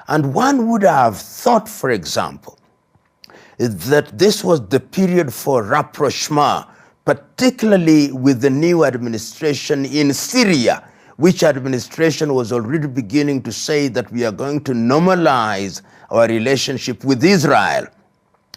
And one would have thought, for example, that this was the period for rapprochement, particularly with the new administration in Syria, which administration was already beginning to say that we are going to normalize our relationship with Israel.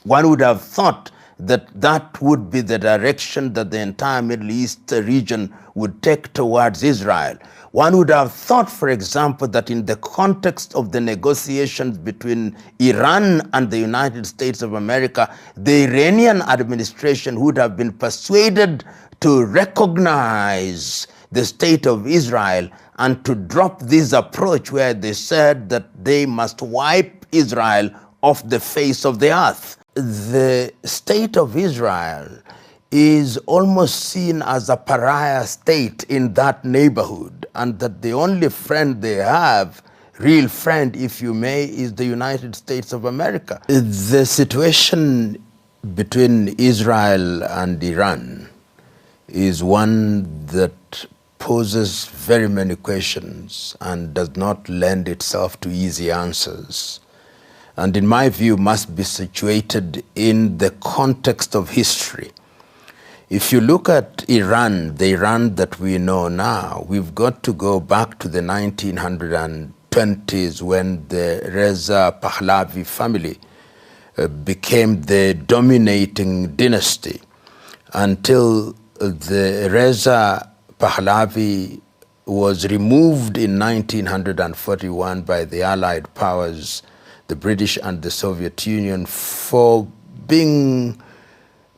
One would have thought that that would be the direction that the entire Middle East region would take towards Israel. One would have thought, for example, that in the context of the negotiations between Iran and the United States of America, the Iranian administration would have been persuaded to recognize the state of Israel and to drop this approach where they said that they must wipe Israel off the face of the earth. The state of Israel is almost seen as a pariah state in that neighborhood, and that the only friend they have, real friend if you may, is the United States of America. The situation between Israel and Iran is one that poses very many questions and does not lend itself to easy answers, and in my view must be situated in the context of history. If you look at Iran, the Iran that we know now, we've got to go back to the 1920s when the Reza Pahlavi family became the dominating dynasty, until the Reza Pahlavi was removed in 1941 by the Allied powers, the British and the Soviet Union, for being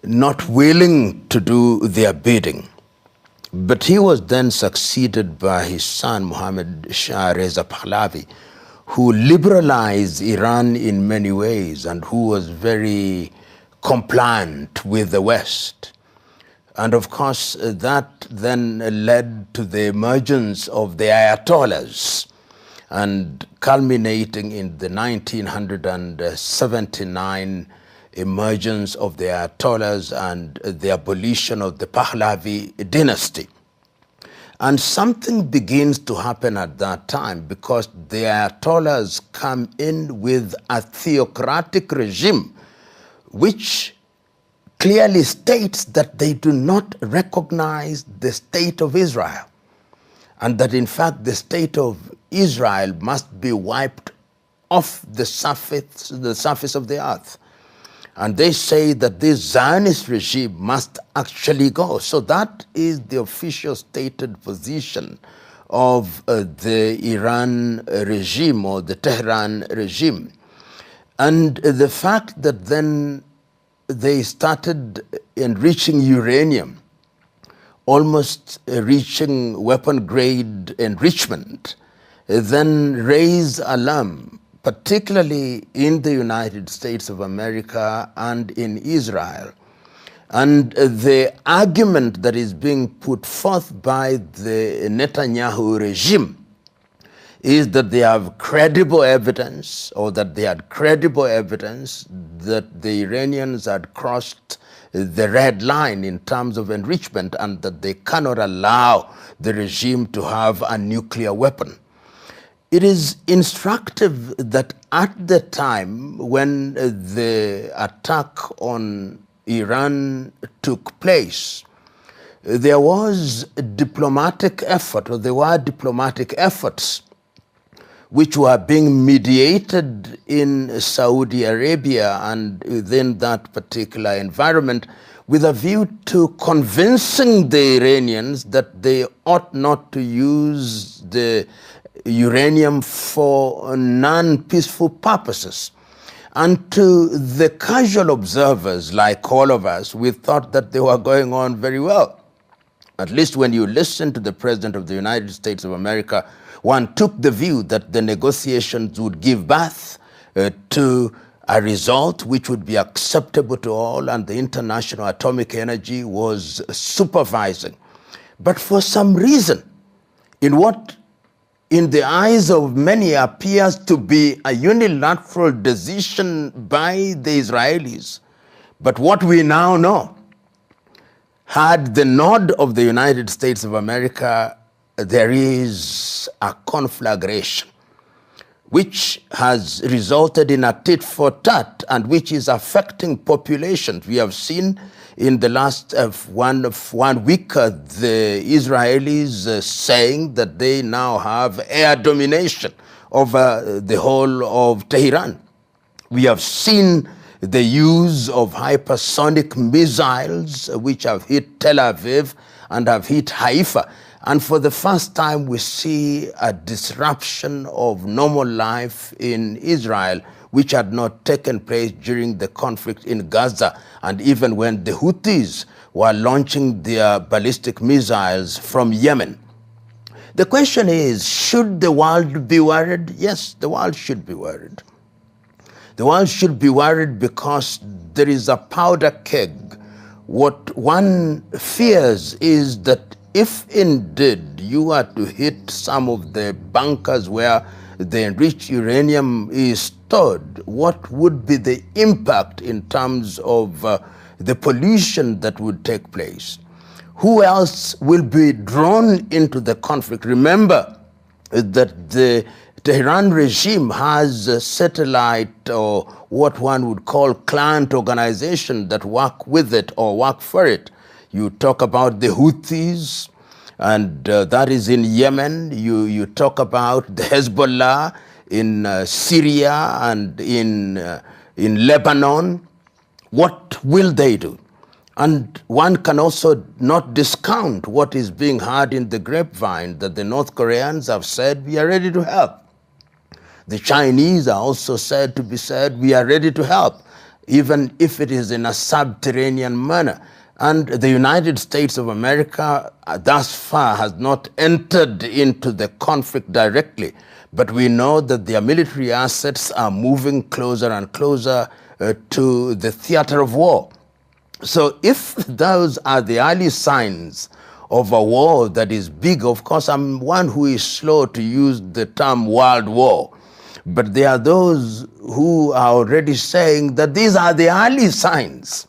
not willing to do their bidding. But he was then succeeded by his son, Mohammad Shah Reza Pahlavi, who liberalized Iran in many ways and who was very compliant with the West. And of course, that then led to the emergence of the Ayatollahs, and culminating in the 1979 emergence of the Ayatollahs and the abolition of the Pahlavi dynasty. And something begins to happen at that time, because the Ayatollahs come in with a theocratic regime which clearly states that they do not recognize the state of Israel, and that in fact the state of Israel must be wiped off the surface of the earth. And they say that this Zionist regime must actually go. So that is the official stated position of the Iran regime, or the Tehran regime. And the fact that then they started enriching uranium, almost reaching weapon-grade enrichment, then raised alarm, particularly in the United States of America and in Israel. And the argument that is being put forth by the Netanyahu regime is that they have credible evidence, or that they had credible evidence that the Iranians had crossed the red line in terms of enrichment, and that they cannot allow the regime to have a nuclear weapon. It is instructive that at the time when the attack on Iran took place, there was a diplomatic effort, or there were diplomatic efforts which were being mediated in Saudi Arabia and within that particular environment, with a view to convincing the Iranians that they ought not to use the uranium for non-peaceful purposes. And to the casual observers, like all of us, we thought that they were going on very well. At least when you listen to the President of the United States of America, one took the view that the negotiations would give birth to a result which would be acceptable to all, and the International Atomic Energy was supervising. But for some reason, in what in the eyes of many appears to be a unilateral decision by the Israelis, but what we now know, had the nod of the United States of America, there is a conflagration which has resulted in a tit for tat and which is affecting populations. We have seen in the last one week the Israelis saying that they now have air domination over the whole of Tehran. We have seen the use of hypersonic missiles which have hit Tel Aviv and have hit Haifa. And for the first time, we see a disruption of normal life in Israel, which had not taken place during the conflict in Gaza, and even when the Houthis were launching their ballistic missiles from Yemen. The question is, should the world be worried? Yes, the world should be worried. The world should be worried because there is a powder keg. What one fears is that if indeed you are to hit some of the bunkers where the enriched uranium is stored, what would be the impact in terms of the pollution that would take place? Who else will be drawn into the conflict? Remember that the Tehran regime has a satellite or what one would call client organization that work with it or work for it. You talk about the Houthis, and that is in Yemen. You talk about the Hezbollah in Syria and in Lebanon. What will they do? And one can also not discount what is being heard in the grapevine, that the North Koreans have said, we are ready to help. The Chinese are also said to be said, we are ready to help, even if it is in a subterranean manner. And the United States of America thus far has not entered into the conflict directly, but we know that their military assets are moving closer and closer to the theater of war. So if those are the early signs of a war that is big, of course, I'm one who is slow to use the term world war, but there are those who are already saying that these are the early signs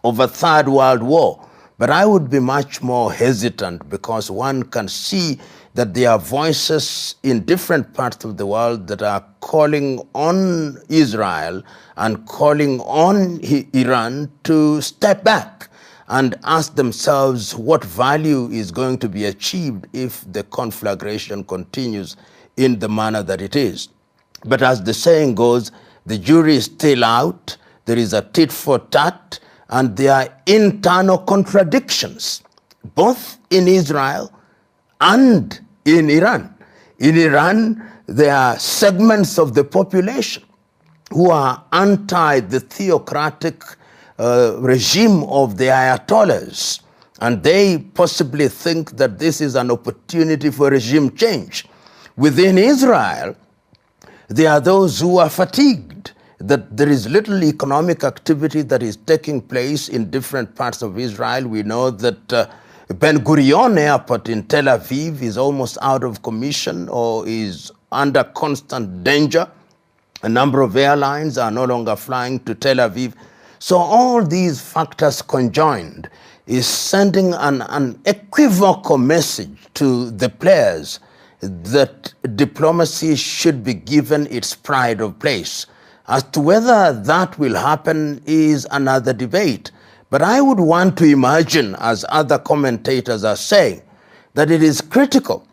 of a third world war. But I would be much more hesitant because one can see that there are voices in different parts of the world that are calling on Israel and calling on Iran to step back and ask themselves what value is going to be achieved if the conflagration continues in the manner that it is. But as the saying goes, the jury is still out, there is a tit for tat, and there are internal contradictions, both in Israel and in Iran. In Iran, there are segments of the population who are anti the theocratic regime of the Ayatollahs, and they possibly think that this is an opportunity for regime change. Within Israel, there are those who are fatigued that there is little economic activity that is taking place in different parts of Israel. We know that Ben Gurion Airport in Tel Aviv is almost out of commission or is under constant danger. A number of airlines are no longer flying to Tel Aviv. So all these factors conjoined is sending an unequivocal message to the players that diplomacy should be given its pride of place. As to whether that will happen is another debate. But I would want to imagine, as other commentators are saying, that it is critical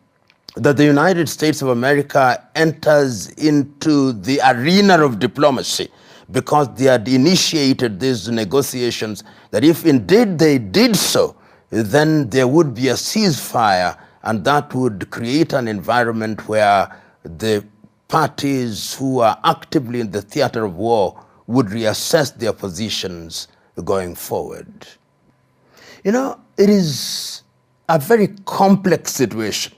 that the United States of America enters into the arena of diplomacy because they had initiated these negotiations, that if indeed they did so, then there would be a ceasefire, and that would create an environment where the parties who are actively in the theater of war would reassess their positions going forward. You know, it is a very complex situation.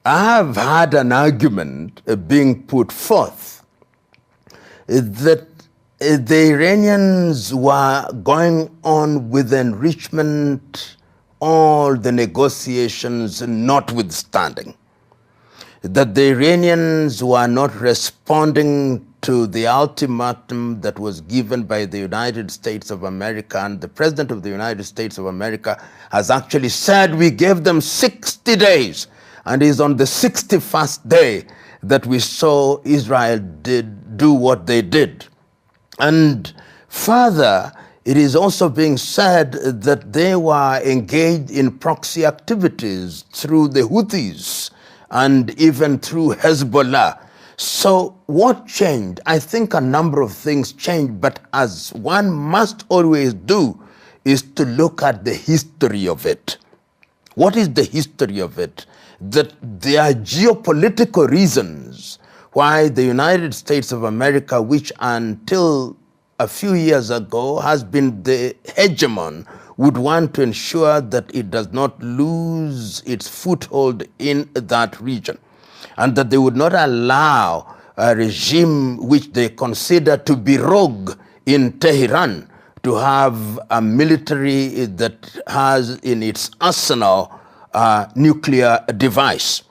I have had an argument being put forth that the Iranians were going on with enrichment, all the negotiations notwithstanding, that the Iranians were not responding to the ultimatum that was given by the United States of America, and the President of the United States of America has actually said we gave them 60 days, and is on the 61st day that we saw Israel do what they did. And further, it is also being said that they were engaged in proxy activities through the Houthis and even through Hezbollah. So what changed? I think a number of things changed, but as one must always do, is to look at the history of it. What is the history of it? That there are geopolitical reasons why the United States of America, which until a few years ago has been the hegemon, would want to ensure that it does not lose its foothold in that region, and that they would not allow a regime which they consider to be rogue in Tehran to have a military that has in its arsenal a nuclear device.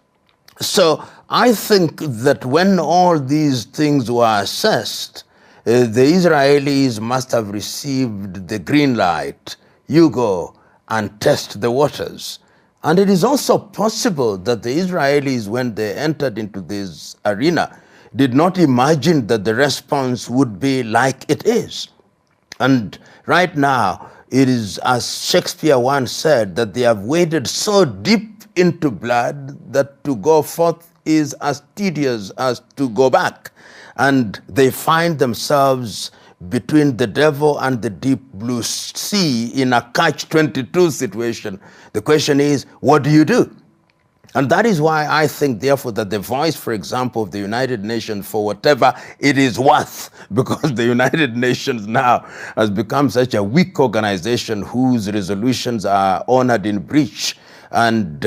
So I think that when all these things were assessed, the Israelis must have received the green light. You go and test the waters. And it is also possible that the Israelis, when they entered into this arena, did not imagine that the response would be like it is. And right now, it is, as Shakespeare once said, that they have waded so deep into blood that to go forth is as tedious as to go back. And they find themselves between the devil and the deep blue sea in a catch-22 situation. The question is, what do you do? And that is why I think, therefore, that the voice, for example, of the United Nations, for whatever it is worth, because the United Nations now has become such a weak organization whose resolutions are honored in breach, and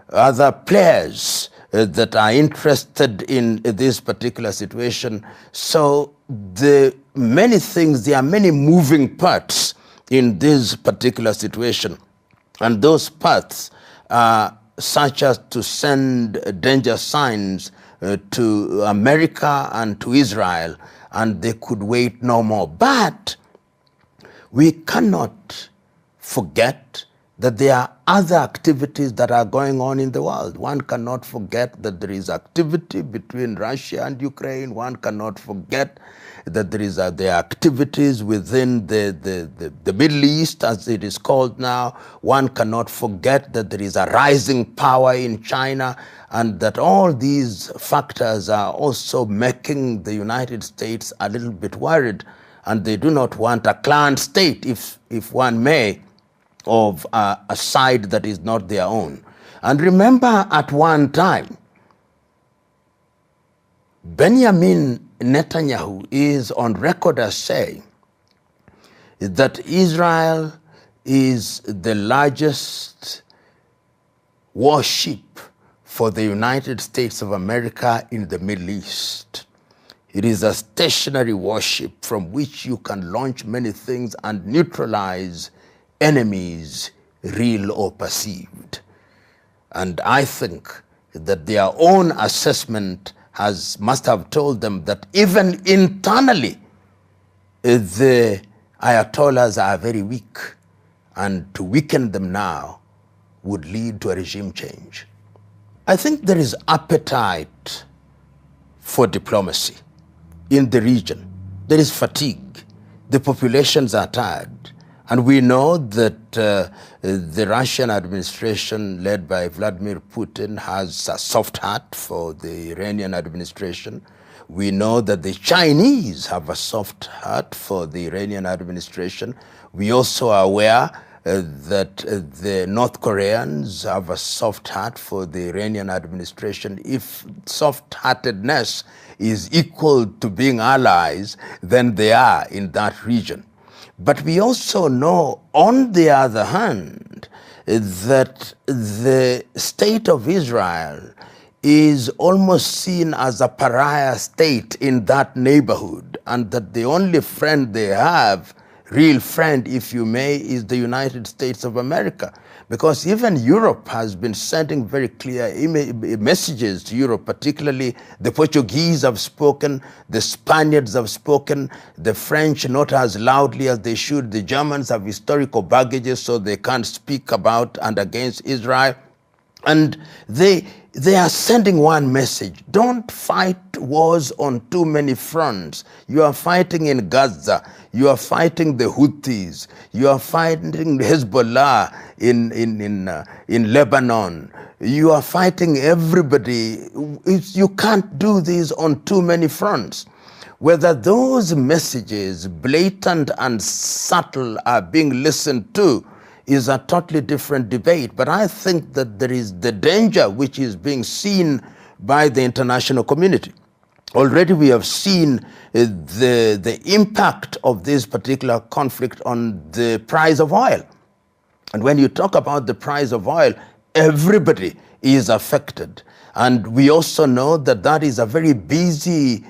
other players that are interested in this particular situation. So there are many moving parts in this particular situation. And those parts are such as to send danger signs to America and to Israel, and they could wait no more. But we cannot forget that there are other activities that are going on in the world. One cannot forget that there is activity between Russia and Ukraine. One cannot forget that there are activities within the Middle East, as it is called now. One cannot forget that there is a rising power in China, and that all these factors are also making the United States a little bit worried, and they do not want a clan state, if one may, of a side that is not their own. And remember, at one time, Benjamin Netanyahu is on record as saying that Israel is the largest warship for the United States of America in the Middle East. It is a stationary warship from which you can launch many things and neutralize enemies, real or perceived. And I think that their own assessment must have told them that even internally, the Ayatollahs are very weak, and to weaken them now would lead to a regime change. I think there is appetite for diplomacy in the region. There is fatigue. The populations are tired. And we know that the Russian administration, led by Vladimir Putin, has a soft heart for the Iranian administration. We know that the Chinese have a soft heart for the Iranian administration. We also are aware that the North Koreans have a soft heart for the Iranian administration. If soft-heartedness is equal to being allies, then they are in that region. But we also know, on the other hand, that the state of Israel is almost seen as a pariah state in that neighborhood, and that the only friend they have, real friend, if you may, is the United States of America. Because even Europe has been sending very clear messages to Europe, particularly the Portuguese have spoken, the Spaniards have spoken, the French not as loudly as they should. The Germans have historical baggages, so they can't speak about and against Israel. And they are sending one message: don't fight wars on too many fronts. You are fighting in Gaza, you are fighting the Houthis, you are fighting Hezbollah in Lebanon, you are fighting everybody. You can't do this on too many fronts. Whether those messages, blatant and subtle, are being listened to is a totally different debate. But I think that there is the danger which is being seen by the international community. Already we have seen the impact of this particular conflict on the price of oil. And when you talk about the price of oil, everybody is affected. And we also know that that is a very busy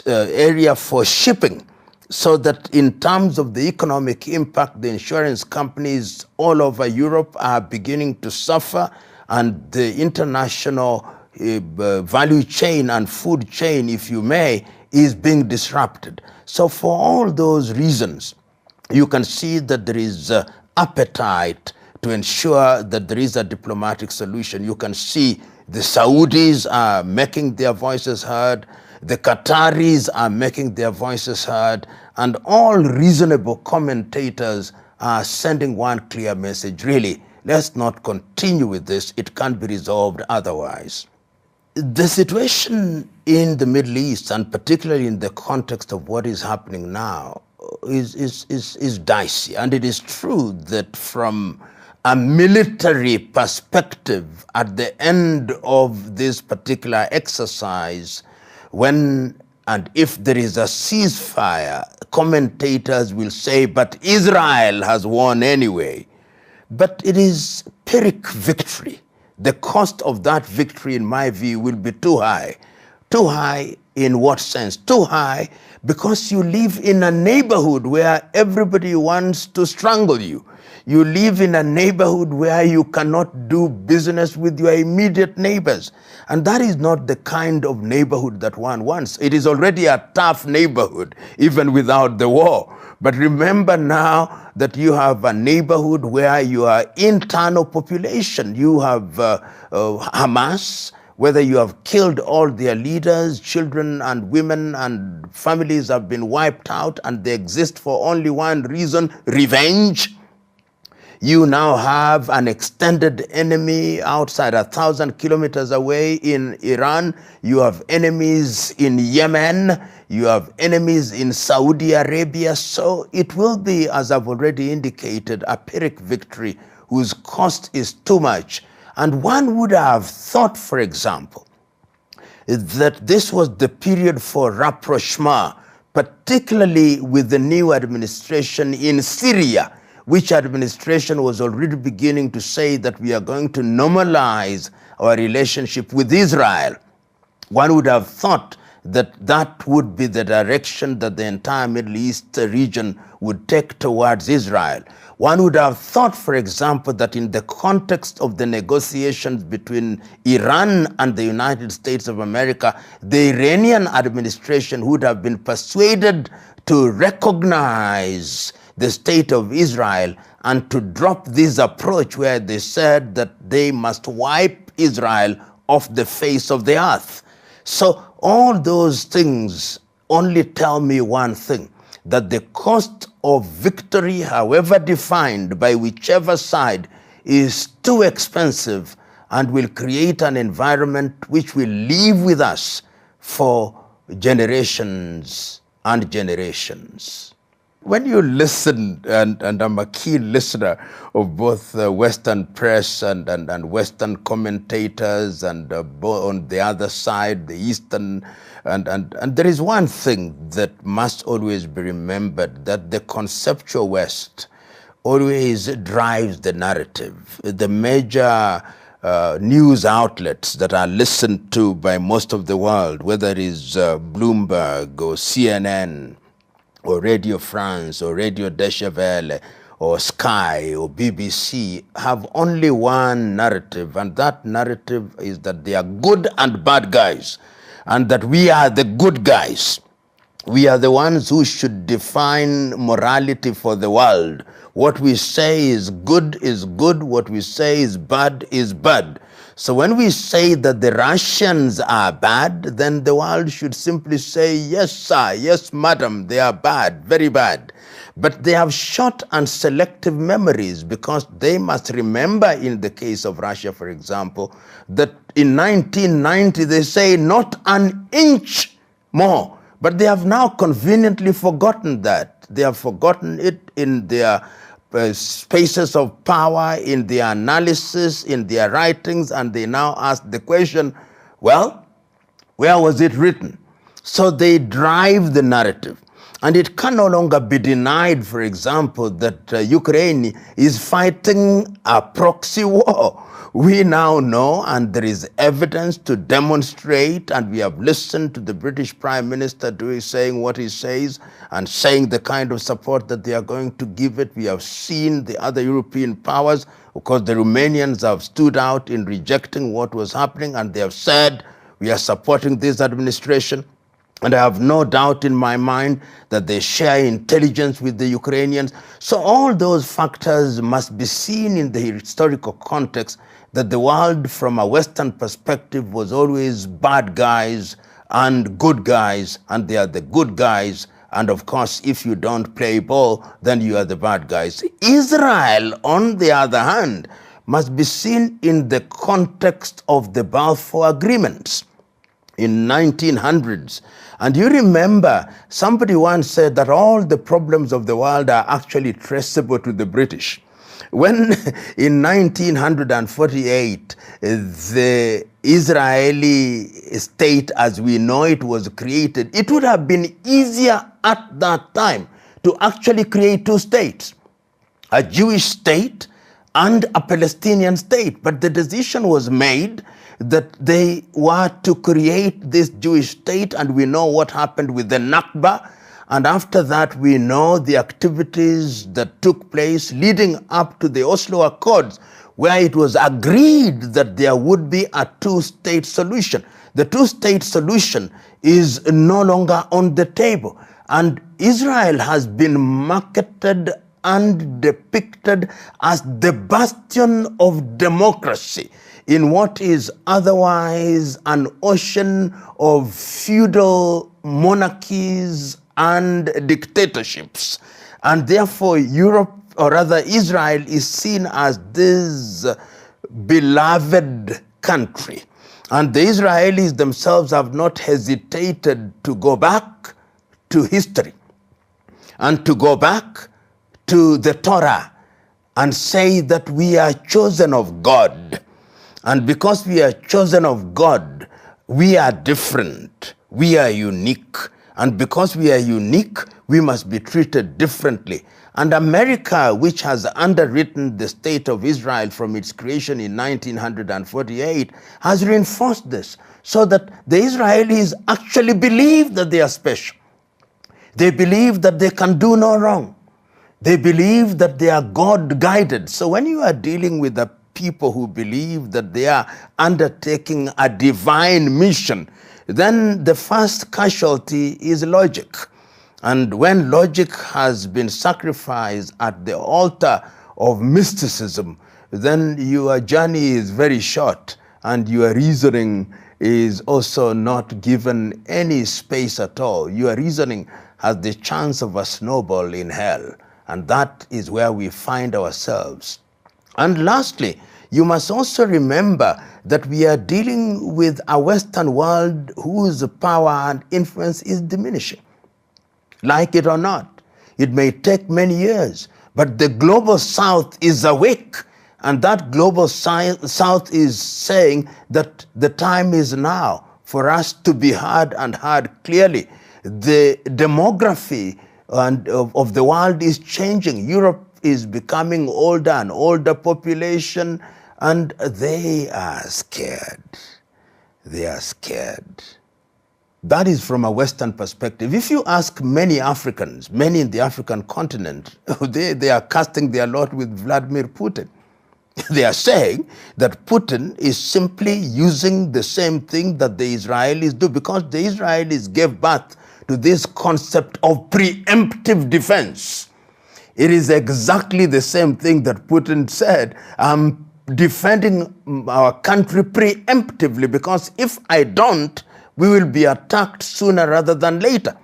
area for shipping, so that in terms of the economic impact, the insurance companies all over Europe are beginning to suffer, and the international value chain and food chain, if you may, is being disrupted. So for all those reasons, you can see that there is appetite to ensure that there is a diplomatic solution. You can see the Saudis are making their voices heard, the Qataris are making their voices heard, and all reasonable commentators are sending one clear message: really, let's not continue with this. It can't be resolved otherwise. The situation in the Middle East, and particularly in the context of what is happening now, is dicey. And it is true that from a military perspective, at the end of this particular exercise, when and if there is a ceasefire, commentators will say, but Israel has won anyway. But it is Pyrrhic victory. The cost of that victory, in my view, will be too high. Too high in what sense? Too high because you live in a neighborhood where everybody wants to strangle you. You live in a neighborhood where you cannot do business with your immediate neighbors. And that is not the kind of neighborhood that one wants. It is already a tough neighborhood, even without the war. But remember now that you have a neighborhood where your internal population, you have Hamas, whether you have killed all their leaders, children and women and families have been wiped out, and they exist for only one reason: revenge. You now have an extended enemy outside 1,000 kilometers away in Iran. You have enemies in Yemen. You have enemies in Saudi Arabia. So it will be, as I've already indicated, a Pyrrhic victory whose cost is too much. And one would have thought, for example, that this was the period for rapprochement, particularly with the new administration in Syria, which administration was already beginning to say that we are going to normalize our relationship with Israel. One would have thought that that would be the direction that the entire Middle East region would take towards Israel. One would have thought, for example, that in the context of the negotiations between Iran and the United States of America, the Iranian administration would have been persuaded to recognize the state of Israel and to drop this approach where they said that they must wipe Israel off the face of the earth. So all those things only tell me one thing: that the cost of victory, however defined by whichever side, is too expensive and will create an environment which will live with us for generations and generations. When you listen, and I'm a keen listener of both Western press and Western commentators, and on the other side, the Eastern, and there is one thing that must always be remembered, that the conceptual West always drives the narrative. The major news outlets that are listened to by most of the world, whether it is Bloomberg or CNN, or Radio France, or Radio Deutsche Welle, or Sky, or BBC, have only one narrative, and that narrative is that they are good and bad guys, and that we are the good guys. We are the ones who should define morality for the world, What we say is good, what we say is bad is bad. So when we say that the Russians are bad, then the world should simply say, yes, sir, yes, madam, they are bad, very bad. But they have short and selective memories, because they must remember, in the case of Russia, for example, that in 1990 they say not an inch more. But they have now conveniently forgotten that. They have forgotten it in their spaces of power, in their analysis, in their writings, and they now ask the question, well, where was it written? So they drive the narrative. And it can no longer be denied, for example, that Ukraine is fighting a proxy war. We now know, and there is evidence to demonstrate, and we have listened to the British Prime Minister saying what he says and saying the kind of support that they are going to give it. We have seen the other European powers. Of course, the Romanians have stood out in rejecting what was happening, and they have said, we are supporting this administration. And I have no doubt in my mind that they share intelligence with the Ukrainians. So all those factors must be seen in the historical context, that the world from a Western perspective was always bad guys and good guys, and they are the good guys. And of course, if you don't play ball, then you are the bad guys. Israel, on the other hand, must be seen in the context of the Balfour Agreements in 1900s. And you remember, somebody once said that all the problems of the world are actually traceable to the British. When in 1948, the Israeli state as we know it was created, it would have been easier at that time to actually create two states, a Jewish state and a Palestinian state. But the decision was made that they were to create this Jewish state, and we know what happened with the Nakba. And after that, we know the activities that took place leading up to the Oslo Accords, where it was agreed that there would be a two-state solution. The two-state solution is no longer on the table. And Israel has been marketed and depicted as the bastion of democracy in what is otherwise an ocean of feudal monarchies and dictatorships. And therefore Europe, or rather Israel, is seen as this beloved country. And the Israelis themselves have not hesitated to go back to history and to go back to the Torah and say that we are chosen of God. And because we are chosen of God, we are different, we are unique. And because we are unique, we must be treated differently. And America, which has underwritten the state of Israel from its creation in 1948, has reinforced this, so that the Israelis actually believe that they are special. They believe that they can do no wrong. They believe that they are God-guided. So when you are dealing with the people who believe that they are undertaking a divine mission, then the first casualty is logic. And when logic has been sacrificed at the altar of mysticism, then your journey is very short, and your reasoning is also not given any space at all. Your reasoning has the chance of a snowball in hell, and that is where we find ourselves. And lastly, you must also remember that we are dealing with a Western world whose power and influence is diminishing. Like it or not, it may take many years, but the global South is awake, and that global South is saying that the time is now for us to be heard, and heard clearly. The demography of the world is changing. Europe is becoming older and older population, and they are scared. They are scared. That is from a Western perspective. If you ask many Africans, many in the African continent, they are casting their lot with Vladimir Putin. They are saying that Putin is simply using the same thing that the Israelis do, because the Israelis gave birth to this concept of preemptive defense. It is exactly the same thing that Putin said. I'm defending our country preemptively because if I don't, we will be attacked sooner rather than later.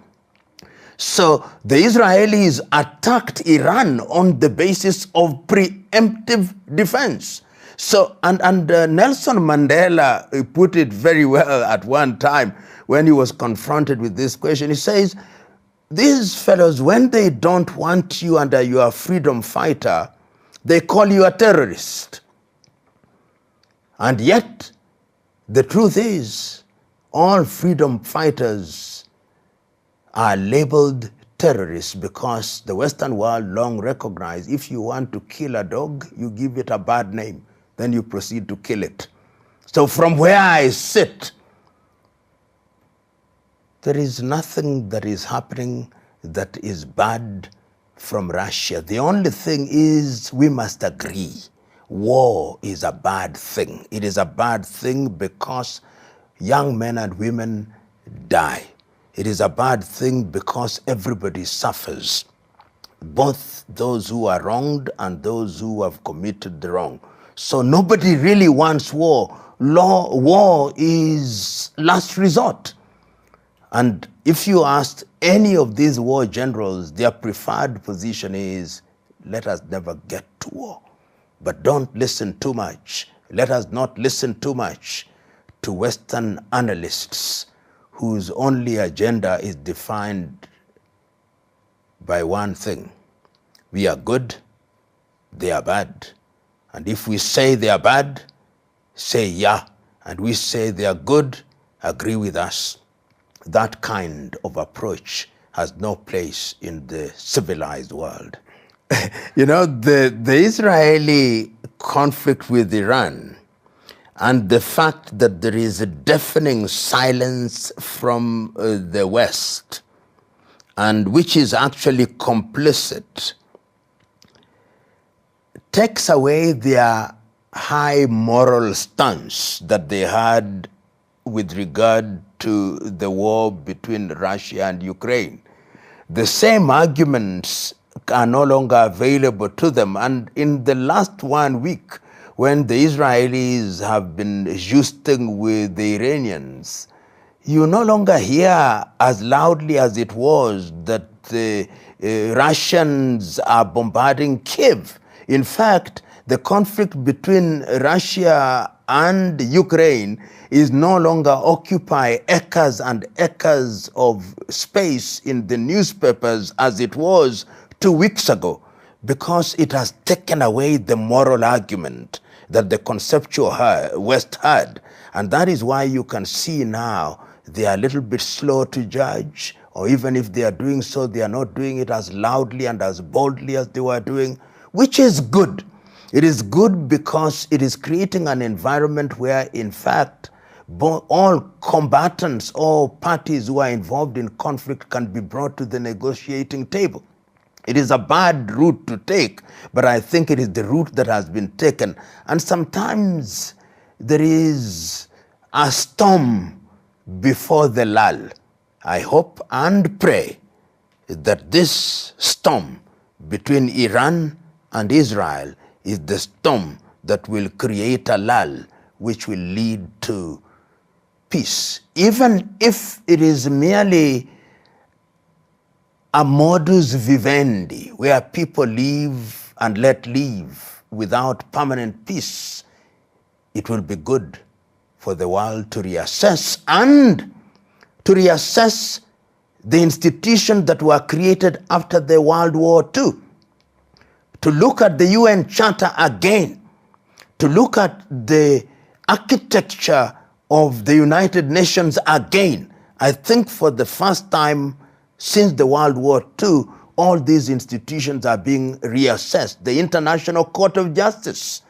So the Israelis attacked Iran on the basis of preemptive defense. So, and Nelson Mandela put it very well at one time when he was confronted with this question. He says, these fellows, when they don't want you under your freedom fighter, they call you a terrorist. And yet, the truth is, all freedom fighters are labeled terrorists because the Western world long recognized if you want to kill a dog, you give it a bad name, then you proceed to kill it. So from where I sit, there is nothing that is happening that is bad from Russia. The only thing is we must agree. War is a bad thing. It is a bad thing because young men and women die. It is a bad thing because everybody suffers, both those who are wronged and those who have committed the wrong. So nobody really wants war. War is last resort. And if you ask any of these war generals, their preferred position is, let us never get to war. But don't listen too much. Let us not listen too much to Western analysts whose only agenda is defined by one thing. We are good, they are bad. And if we say they are bad, say yeah. And we say they are good, agree with us. That kind of approach has no place in the civilized world. You know, the Israeli conflict with Iran and the fact that there is a deafening silence from the West, and which is actually complicit, takes away their high moral stance that they had with regard to the war between Russia and Ukraine. The same arguments are no longer available to them. And in the last 1 week, when the Israelis have been jousting with the Iranians, you no longer hear as loudly as it was that the Russians are bombarding Kiev. In fact, the conflict between Russia and Ukraine is no longer occupy acres and acres of space in the newspapers as it was 2 weeks ago, because it has taken away the moral argument that the conceptual West had. And that is why you can see now they are a little bit slow to judge, or even if they are doing so, they are not doing it as loudly and as boldly as they were doing, which is good. It is good because it is creating an environment where, in fact, all combatants, all parties who are involved in conflict can be brought to the negotiating table. It is a bad route to take, but I think it is the route that has been taken. And sometimes there is a storm before the lull. I hope and pray that this storm between Iran and Israel is the storm that will create a lull which will lead to peace. Even if it is merely a modus vivendi where people live and let live without permanent peace, it will be good for the world to reassess and to reassess the institutions that were created after the World War II, to look at the UN Charter again, to look at the architecture of the United Nations again. I think for the first time since the World War II, all these institutions are being reassessed. The International Court of Justice,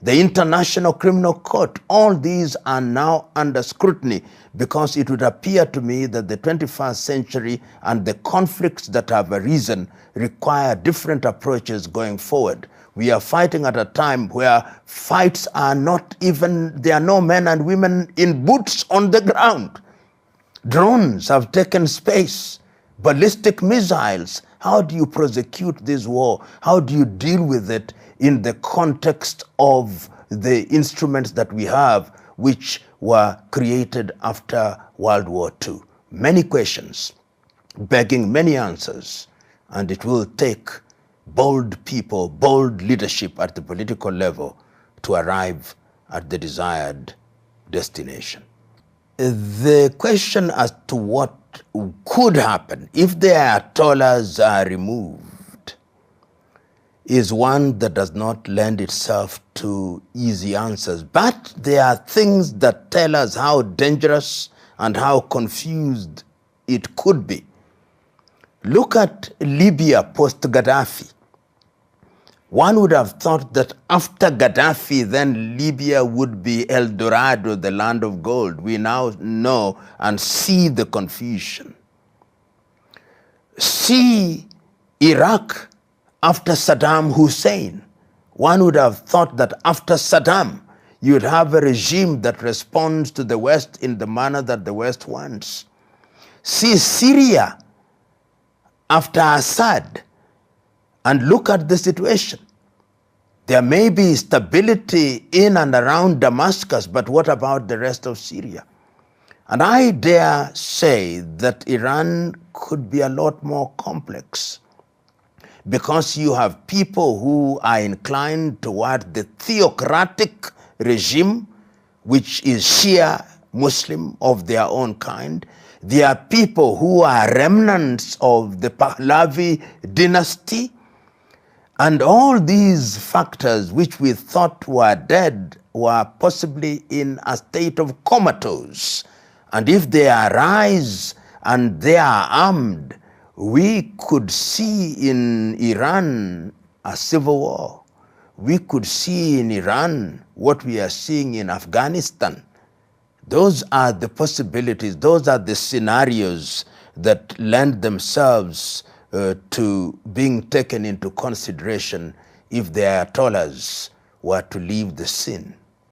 the International Criminal Court, all these are now under scrutiny, because it would appear to me that the 21st century and the conflicts that have arisen require different approaches going forward. We are fighting at a time where fights are not even, there are no men and women in boots on the ground. Drones have taken space. Ballistic missiles How do you prosecute this war? How do you deal with it in the context of the instruments that we have, which were created after World War II? Many questions, begging many answers, and it will take bold people, bold leadership at the political level to arrive at the desired destination. The question as to what could happen if the Ayatollahs are removed is one that does not lend itself to easy answers. But there are things that tell us how dangerous and how confused it could be. Look at Libya post-Gaddafi. One would have thought that after Gaddafi, then Libya would be El Dorado, the land of gold. We now know and see the confusion. See Iraq after Saddam Hussein. One would have thought that after Saddam, you'd have a regime that responds to the West in the manner that the West wants. See Syria after Assad, and look at the situation. There may be stability in and around Damascus, but what about the rest of Syria? And I dare say that Iran could be a lot more complex, because you have people who are inclined toward the theocratic regime, which is Shia Muslim of their own kind. There are people who are remnants of the Pahlavi dynasty. And all these factors which we thought were dead were possibly in a state of comatose. And if they arise and they are armed, we could see in Iran a civil war. We could see in Iran what we are seeing in Afghanistan. Those are the possibilities, those are the scenarios that lend themselves to being taken into consideration if the Ayatollahs were to leave the scene.